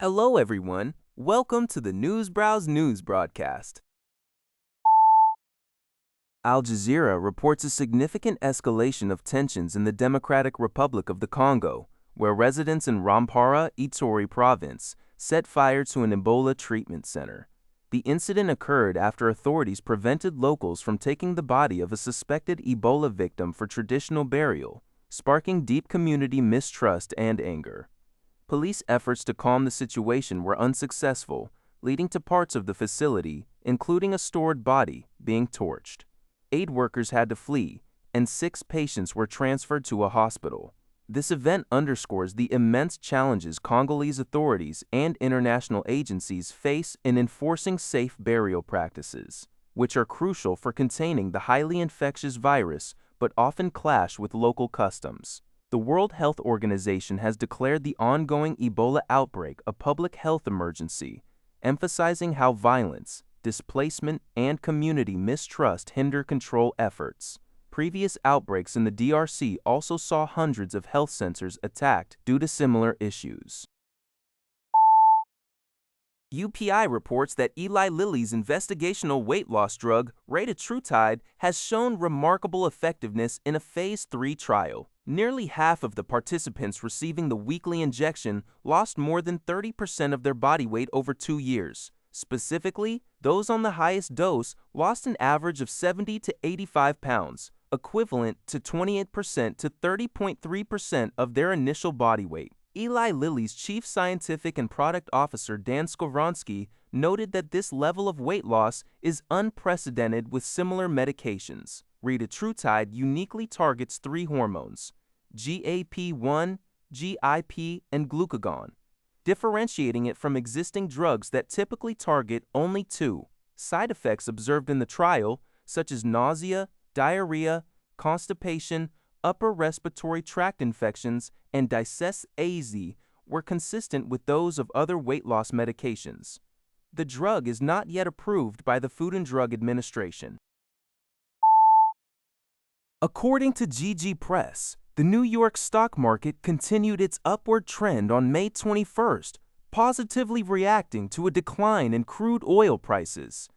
Hello, everyone. Welcome to the Newsbrowse News broadcast. Al Jazeera reports a significant escalation of tensions in the Democratic Republic of the Congo, where residents in Rwampara, Ituri province set fire to an Ebola treatment center. The incident occurred after authorities prevented locals from taking the body of a suspected Ebola victim for traditional burial, sparking deep community mistrust and anger. Police efforts to calm the situation were unsuccessful, leading to parts of the facility, including a stored body, being torched. Aid workers had to flee, and 6 patients were transferred to a hospital. This event underscores the immense challenges Congolese authorities and international agencies face in enforcing safe burial practices, which are crucial for containing the highly infectious virus but often clash with local customs. The World Health Organization has declared the ongoing Ebola outbreak a public health emergency, emphasizing how violence, displacement, and community mistrust hinder control efforts. Previous outbreaks in the DRC also saw hundreds of health centers attacked due to similar issues. UPI reports that Eli Lilly's investigational weight loss drug, Retatrutide, has shown remarkable effectiveness in a Phase 3 trial. Nearly half of the participants receiving the weekly injection lost more than 30% of their body weight over 2 years. Specifically, those on the highest dose lost an average of 70 to 85 pounds, equivalent to 28% to 30.3% of their initial body weight. Eli Lilly's chief scientific and product officer Dan Skowronski noted that this level of weight loss is unprecedented with similar medications. Retatrutide uniquely targets 3 hormones, GAP1, GIP, and glucagon, differentiating it from existing drugs that typically target only 2. Side effects observed in the trial, such as nausea, diarrhea, constipation, upper respiratory tract infections, and dysesthesia, were consistent with those of other weight loss medications. The drug is not yet approved by the Food and Drug Administration. According to GG Press, the New York stock market continued its upward trend on May 21st, positively reacting to a decline in crude oil prices.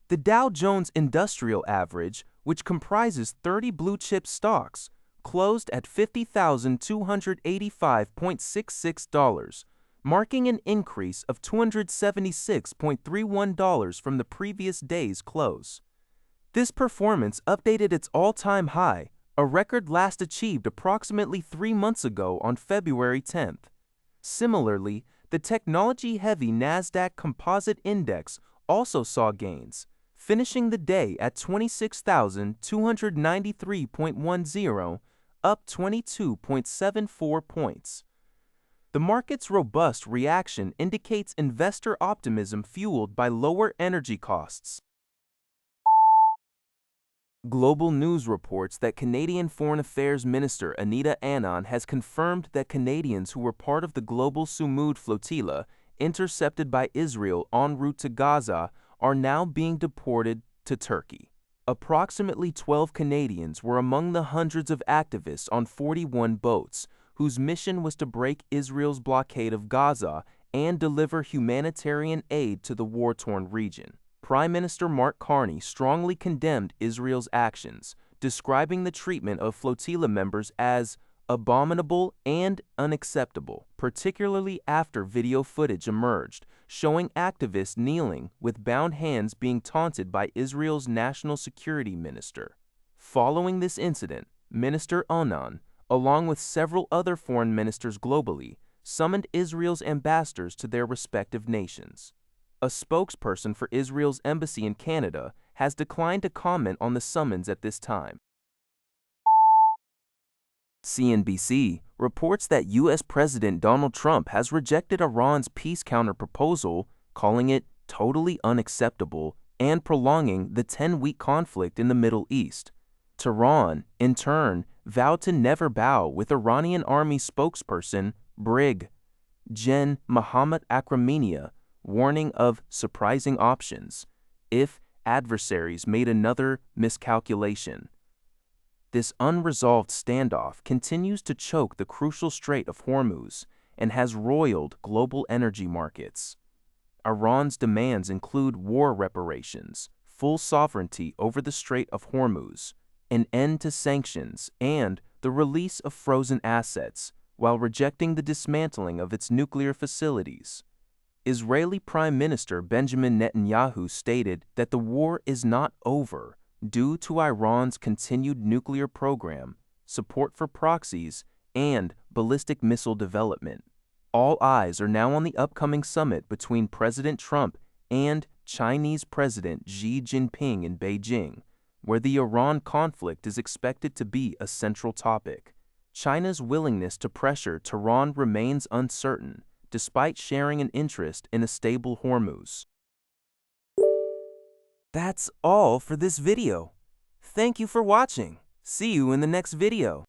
The Dow Jones Industrial Average, which comprises 30 blue-chip stocks, closed at $50,285.66, marking an increase of $276.31 from the previous day's close. This performance updated its all-time high, a record last achieved approximately 3 months ago on February 10th. Similarly, the technology-heavy NASDAQ Composite Index also saw gains, finishing the day at 26,293.10, up 22.74 points. The market's robust reaction indicates investor optimism fueled by lower energy costs. Global News reports that Canadian Foreign Affairs Minister Anand has confirmed that Canadians who were part of the global Flotilla intercepted by Israel en route to Gaza are now being deported to Turkey. Approximately 12 Canadians were among the hundreds of activists on 41 boats, whose mission was to break Israel's blockade of Gaza and deliver humanitarian aid to the war-torn region. Prime Minister Mark Carney strongly condemned Israel's actions, describing the treatment of flotilla members as abominable and unacceptable, particularly after video footage emerged showing activists kneeling with bound hands being taunted by Israel's national security minister. Following this incident, Minister Anand, along with several other foreign ministers globally, summoned Israel's ambassadors to their respective nations. A spokesperson for Israel's embassy in Canada has declined to comment on the summons at this time. CNBC reports that U.S. President Donald Trump has rejected Iran's peace counterproposal, calling it totally unacceptable and prolonging the 10-week conflict in the Middle East. Tehran, in turn, vowed to never bow, with Iranian army spokesperson Brig. Gen. Mohammad Akraminia warning of surprising options if adversaries made another miscalculation. This unresolved standoff continues to choke the crucial Strait of Hormuz and has roiled global energy markets. Iran's demands include war reparations, full sovereignty over the Strait of Hormuz, an end to sanctions, and the release of frozen assets, while rejecting the dismantling of its nuclear facilities. Israeli Prime Minister Benjamin Netanyahu stated that the war is not over due to Iran's continued nuclear program, support for proxies, and ballistic missile development. All eyes are now on the upcoming summit between President Trump and Chinese President Xi Jinping in Beijing, where the Iran conflict is expected to be a central topic. China's willingness to pressure Tehran remains uncertain, despite sharing an interest in a stable Hormuz. That's all for this video. Thank you for watching. See you in the next video.